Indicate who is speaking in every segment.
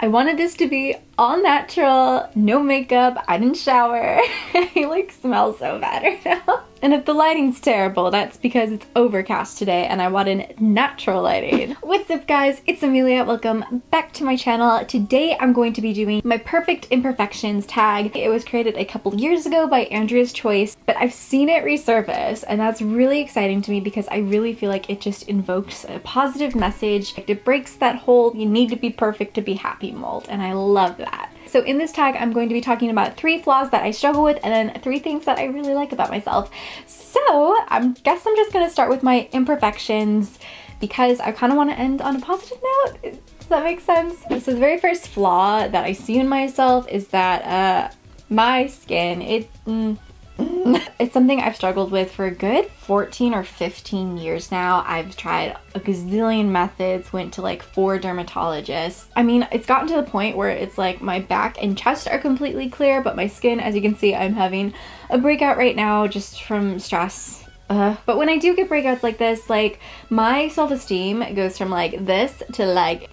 Speaker 1: I wanted this to be all natural, no makeup, I didn't shower. I like smell so bad right now. And if the lighting's terrible, that's because it's overcast today and I wanted natural lighting. What's up guys, it's Emelia, welcome back to my channel. Today I'm going to be doing my Perfect Imperfections tag. It was created a couple years ago by AndreasChoice, but I've seen it resurface and that's really exciting to me because I really feel like it just invokes a positive message. It breaks that whole you need to be perfect to be happy mold, and I love that. So in this tag, I'm going to be talking about 3 flaws that I struggle with and then 3 things that I really like about myself. So I guess I'm just going to start with my imperfections because I kind of want to end on a positive note. Does that make sense? So the very first flaw that I see in myself is that my skin, it's something I've struggled with for a good 14 or 15 years now. I've tried a gazillion methods, went to like 4 dermatologists. I mean, it's gotten to the point where it's like my back and chest are completely clear, but my skin, as you can see, I'm having a breakout right now just from stress. But when I do get breakouts like this, like my self-esteem goes from like this to like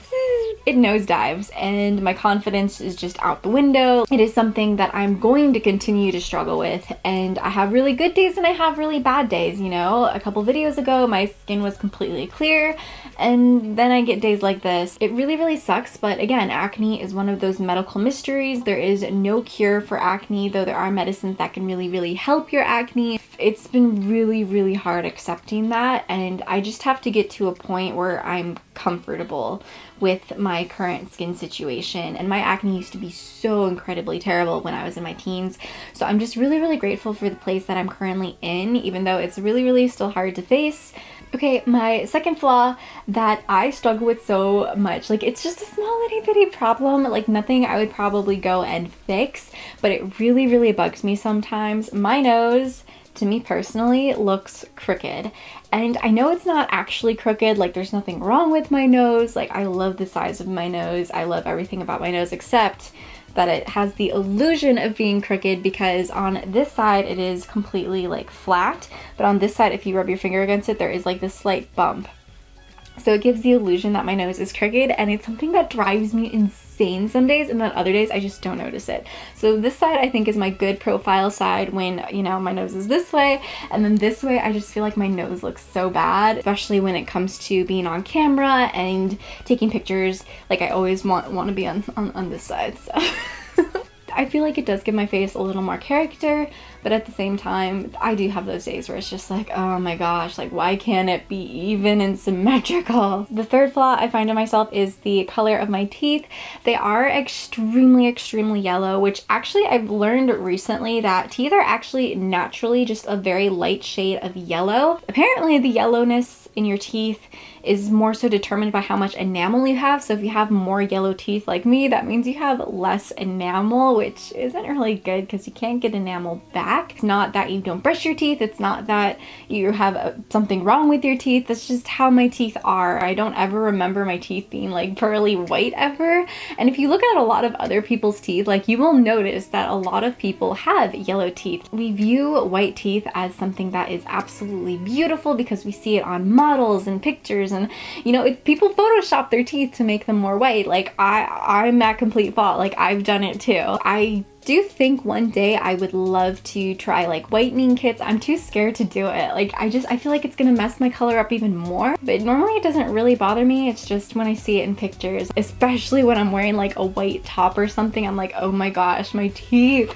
Speaker 1: it nosedives and my confidence is just out the window. It is something that I'm going to continue to struggle with, and I have really good days and I have really bad days, you know. A couple videos ago my skin was completely clear and then I get days like this. It really sucks, but again, acne is one of those medical mysteries. There is no cure for acne, though there are medicines that can really help your acne. It's been really hard accepting that, and I just have to get to a point where I'm comfortable with my current skin situation. And my acne used to be so incredibly terrible when I was in my teens, so I'm just really grateful for the place that I'm currently in, even though it's really still hard to face. Okay, my second flaw that I struggle with so much, like it's just a small itty bitty problem, like nothing I would probably go and fix, but it really bugs me sometimes. My nose, to me personally, looks crooked. And I know it's not actually crooked, like there's nothing wrong with my nose, like I love the size of my nose, I love everything about my nose except that it has the illusion of being crooked because on this side it is completely like flat, but on this side if you rub your finger against it there is like this slight bump. So it gives the illusion that my nose is crooked, and it's something that drives me insane some days, and then other days I just don't notice it. So this side I think is my good profile side when, you know, my nose is this way, and then this way I just feel like my nose looks so bad, especially when it comes to being on camera and taking pictures. Like I always want to be on this side, so I feel like it does give my face a little more character, but at the same time, I do have those days where it's just like, oh my gosh, like why can't it be even and symmetrical? The third flaw I find in myself is the color of my teeth. They are extremely yellow, which actually I've learned recently that teeth are actually naturally just a very light shade of yellow. Apparently the yellowness in your teeth is more so determined by how much enamel you have. So if you have more yellow teeth like me, that means you have less enamel, which isn't really good because you can't get enamel back. It's not that you don't brush your teeth, it's not that you have something wrong with your teeth, that's just how my teeth are. I don't ever remember my teeth being like pearly white ever. And if you look at a lot of other people's teeth, like you will notice that a lot of people have yellow teeth. We view white teeth as something that is absolutely beautiful because we see it on models and pictures, and you know, people Photoshop their teeth to make them more white. Like I'm at complete fault, like I've done it too. I do think one day I would love to try like whitening kits. I'm too scared to do it. Like I feel like it's gonna mess my color up even more, but normally it doesn't really bother me. It's just when I see it in pictures, especially when I'm wearing like a white top or something, I'm like, oh my gosh, my teeth.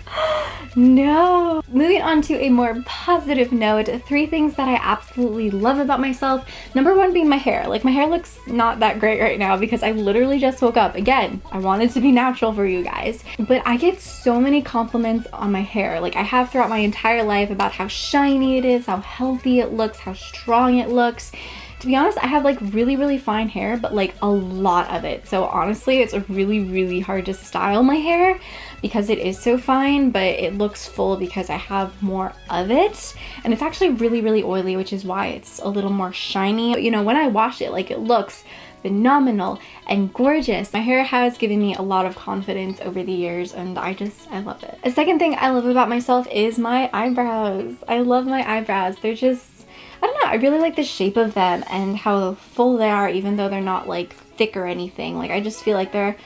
Speaker 1: No. Moving on to a more positive note, 3 things that I absolutely love about myself. Number 1 being my hair. Like my hair looks not that great right now because I literally just woke up. Again, I wanted to be natural for you guys, but I get so many compliments on my hair, like I have throughout my entire life, about how shiny it is, how healthy it looks, how strong it looks. To be honest, I have like really fine hair, but like a lot of it. So honestly, it's really hard to style my hair because it is so fine, but it looks full because I have more of it. And it's actually really oily, which is why it's a little more shiny. But, you know, when I wash it, like it looks phenomenal and gorgeous. My hair has given me a lot of confidence over the years, and I love it. A second thing I love about myself is my eyebrows. I love my eyebrows. They're just, I don't know, I really like the shape of them and how full they are, even though they're not like thick or anything. Like I just feel like they're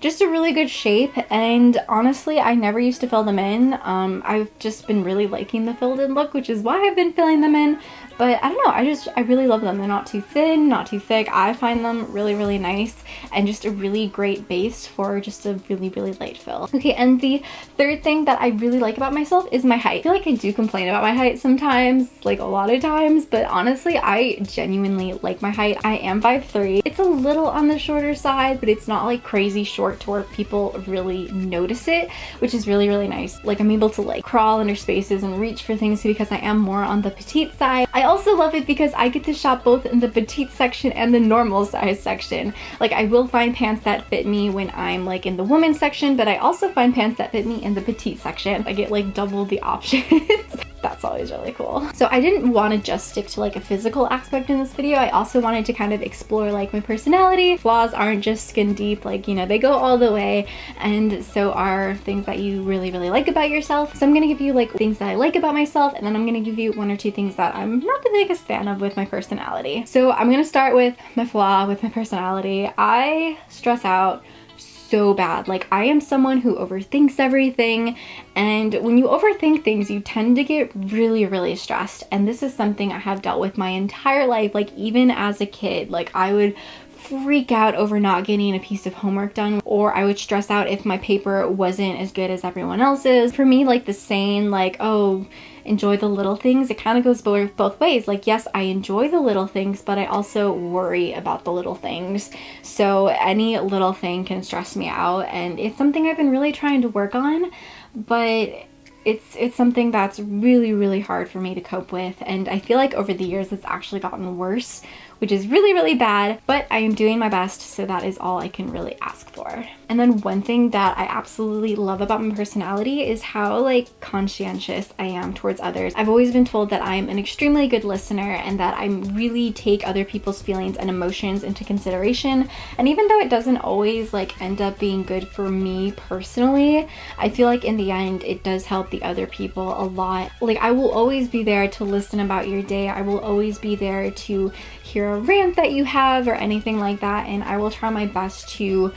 Speaker 1: just a really good shape. And honestly, I never used to fill them in. I've just been really liking the filled in look, which is why I've been filling them in. But I don't know, I really love them. They're not too thin, not too thick. I find them really, really nice and just a really great base for just a really, really light fill. Okay, and the third thing that I really like about myself is my height. I feel like I do complain about my height sometimes, like a lot of times, but honestly, I genuinely like my height. I am 5'3". It's a little on the shorter side, but it's not like crazy short to where people really notice it, which is really, really nice. Like I'm able to like crawl under spaces and reach for things because I am more on the petite side. I also love it because I get to shop both in the petite section and the normal size section. Like I will find pants that fit me when I'm like in the women's section, but I also find pants that fit me in the petite section. I get like double the options. That's always really cool. So I didn't want to just stick to like a physical aspect in this video. I also wanted to kind of explore like my personality. Flaws aren't just skin deep, like, you know, they go all the way, and so are things that you really, really like about yourself. So I'm gonna give you like things that I like about myself, and then I'm gonna give you one or two things that I'm not the biggest fan of with my personality. So I'm gonna start with my flaw with my personality. I stress out so bad. Like I am someone who overthinks everything, and when you overthink things you tend to get really, really stressed, and this is something I have dealt with my entire life. Like even as a kid, like I would freak out over not getting a piece of homework done, or I would stress out if my paper wasn't as good as everyone else's. For me, like the saying like, oh, enjoy the little things, it kind of goes both ways. Like yes, I enjoy the little things, but I also worry about the little things. So any little thing can stress me out, and it's something I've been really trying to work on, but it's something that's really, really hard for me to cope with, and I feel like over the years it's actually gotten worse, which is really, really bad, but I am doing my best, so that is all I can really ask for. And then one thing that I absolutely love about my personality is how like conscientious I am towards others. I've always been told that I'm an extremely good listener and that I really take other people's feelings and emotions into consideration. And even though it doesn't always like end up being good for me personally, I feel like in the end it does help the other people a lot. Like I will always be there to listen about your day. I will always be there to hear a rant that you have or anything like that, and I will try my best to,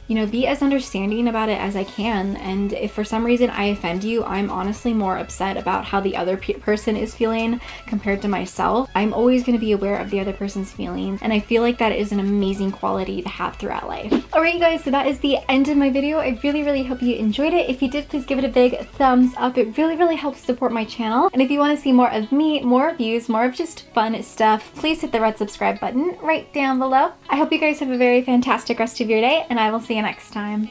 Speaker 1: you know, be as understanding about it as I can. And if for some reason I offend you, I'm honestly more upset about how the other person is feeling compared to myself. I'm always going to be aware of the other person's feelings, and I feel like that is an amazing quality to have throughout life. Alright you guys, so that is the end of my video. I really, really hope you enjoyed it. If you did, please give it a big thumbs up. It really, really helps support my channel. And if you want to see more of me, more reviews, more of just fun stuff, please hit the red subscribe button right down below. I hope you guys have a very fantastic rest of your day, and I will see you next time.